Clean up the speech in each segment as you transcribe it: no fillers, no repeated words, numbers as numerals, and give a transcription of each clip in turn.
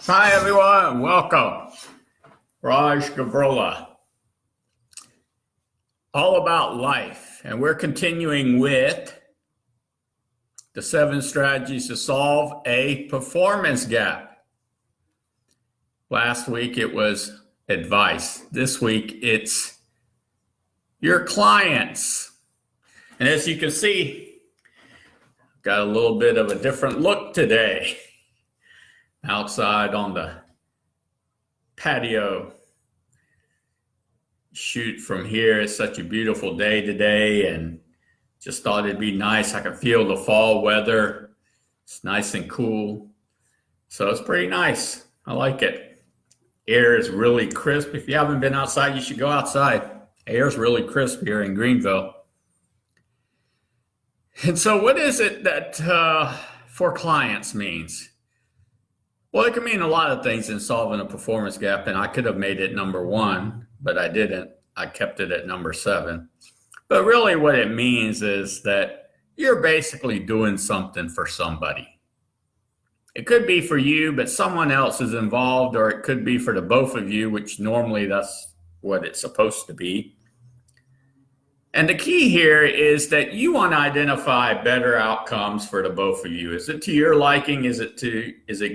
Hi, everyone. Welcome. Raj Gabrola. All about life. And we're continuing with the 7 strategies to solve a performance gap. Last week it was advice. This week it's your clients. And as you can see, I've got a little bit of a different look today. Outside on the patio. Shoot from here. It's such a beautiful day today and just thought it'd be nice. I can feel the fall weather. It's nice and cool. So it's pretty nice. I like it. Air is really crisp. If you haven't been outside, you should go outside. Air is really crisp here in Greenville. And so what is it that for clients means? Well, it can mean a lot of things in solving a performance gap, and I could have made it number 1, but I didn't. I kept it at number 7. But really what it means is that you're basically doing something for somebody. It could be for you, but someone else is involved, or it could be for the both of you, which normally that's what it's supposed to be. And the key here is that you want to identify better outcomes for the both of you. Is it to your liking? Is it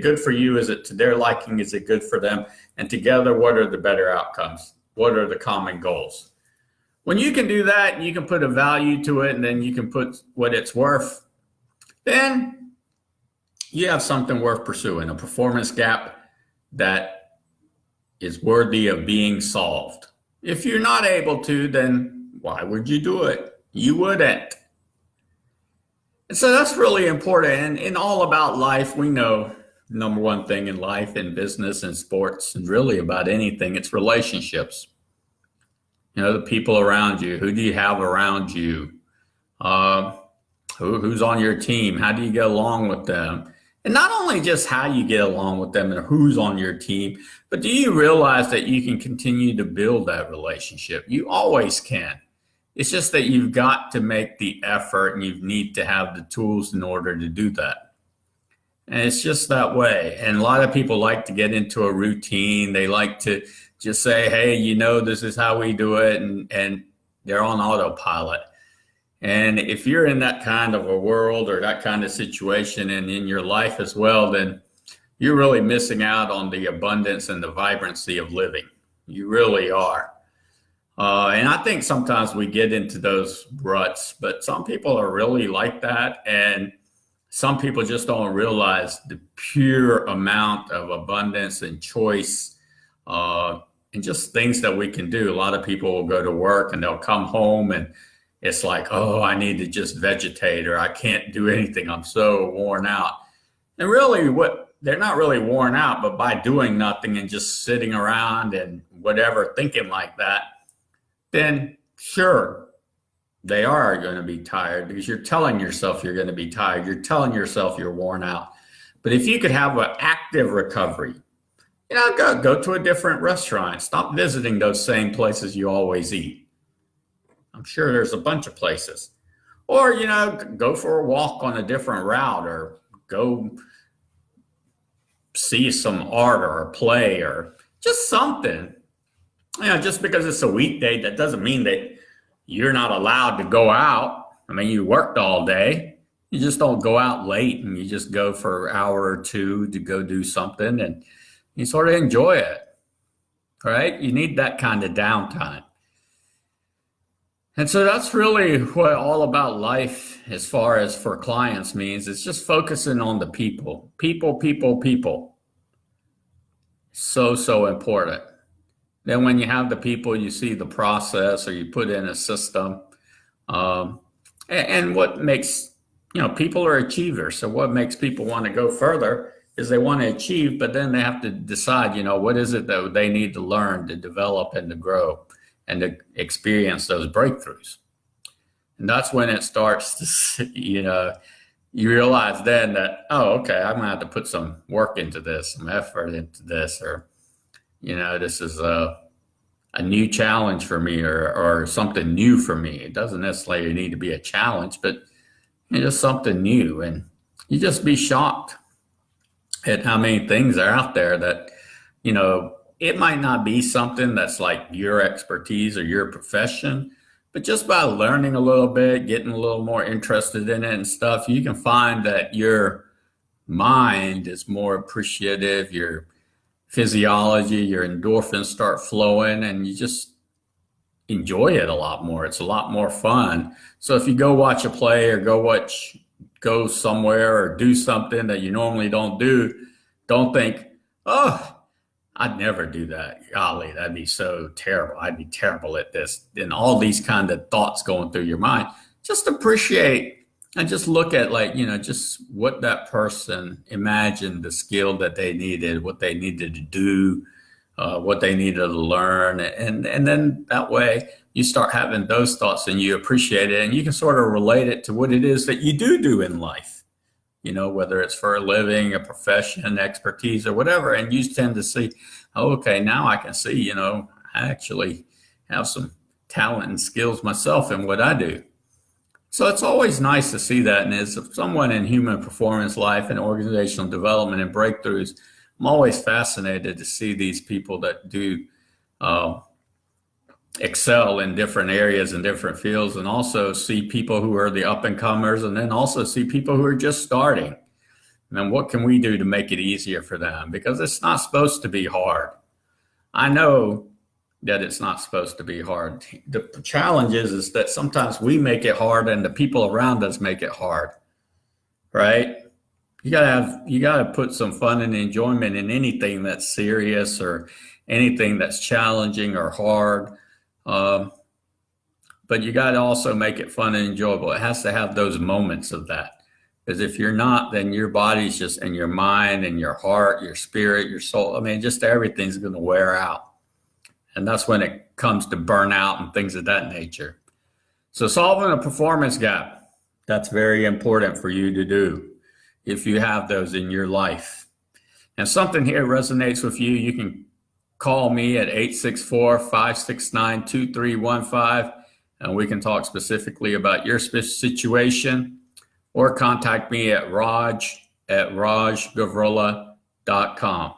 good for you? Is it to their liking? Is it good for them? And together, what are the better outcomes? What are the common goals? When you can do that, and you can put a value to it, and then you can put what it's worth, then you have something worth pursuing, a performance gap that is worthy of being solved. If you're not able to, then why would you do it? You wouldn't. And so that's really important. And in all about life, we know the number one thing in life, in business and sports, and really about anything, it's relationships. You know, the people around you. Who do you have around you? Who's on your team? How do you get along with them? And not only just how you get along with them and who's on your team, but do you realize that you can continue to build that relationship? You always can. It's just that you've got to make the effort and you need to have the tools in order to do that. And it's just that way. And a lot of people like to get into a routine. They like to just say, hey, you know, this is how we do it. And they're on autopilot. And if you're in that kind of a world or that kind of situation and in your life as well, then you're really missing out on the abundance and the vibrancy of living. You really are. And I think sometimes we get into those ruts, but some people are really like that. And some people just don't realize the pure amount of abundance and choice and just things that we can do. A lot of people will go to work and they'll come home and it's like, oh, I need to just vegetate, or I can't do anything. I'm so worn out. And really they're not really worn out, but by doing nothing and just sitting around and whatever, thinking like that, then sure, they are going to be tired because you're telling yourself you're going to be tired. You're telling yourself you're worn out. But if you could have an active recovery, you know, go to a different restaurant. Stop visiting those same places you always eat. I'm sure there's a bunch of places. Or, you know, go for a walk on a different route, or go see some art or a play or just something. You know, just because it's a weekday, that doesn't mean that you're not allowed to go out. I mean, you worked all day. You just don't go out late and you just go for an hour or two to go do something and you sort of enjoy it, right? You need that kind of downtime. And so that's really what all about life as far as for clients means. It's just focusing on the people. People. So important. Then when you have the people, you see the process, or you put in a system. And what makes, you know, people are achievers. So what makes people want to go further is they want to achieve, but then they have to decide, you know, what is it that they need to learn to develop and to grow and to experience those breakthroughs. And that's when it starts to, you know, you realize then that, oh, okay, I'm going to have to put some work into this, some effort into this, or, you know, this is a new challenge for me, or something new for me. It doesn't necessarily need to be a challenge, but it's just something new. And you just be shocked at how many things are out there that, it might not be something that's like your expertise or your profession, but just by learning a little bit, getting a little more interested in it and stuff, you can find that your mind is more appreciative, your physiology, your endorphins start flowing, and you just enjoy it a lot more. It's a lot more fun. So if you go watch a play or go somewhere or do something that you normally don't do, don't think, oh, I'd never do that. Golly, that'd be so terrible. I'd be terrible at this. And all these kind of thoughts going through your mind. Just appreciate and just look at, like, just what that person imagined, the skill that they needed, what they needed to do, what they needed to learn. And then that way you start having those thoughts and you appreciate it and you can sort of relate it to what it is that you do in life. Whether it's for a living, a profession, expertise, or whatever. And you tend to see, oh, okay, now I can see, I actually have some talent and skills myself in what I do. So it's always nice to see that. And as someone in human performance life and organizational development and breakthroughs, I'm always fascinated to see these people that do excel in different areas and different fields, and also see people who are the up and comers, and then also see people who are just starting. And then what can we do to make it easier for them? Because it's not supposed to be hard. I know that it's not supposed to be hard. The challenge is that sometimes we make it hard and the people around us make it hard, right? You gotta put some fun and enjoyment in anything that's serious or anything that's challenging or hard. But you got to also make it fun and enjoyable. It has to have those moments of that. Because if you're not, then your body's just, and your mind and your heart, your spirit, your soul, just everything's going to wear out. And that's when it comes to burnout and things of that nature. So solving a performance gap, that's very important for you to do if you have those in your life. And something here resonates with you, you can call me at 864-569-2315, and we can talk specifically about your situation, or contact me at raj@rajgavrola.com.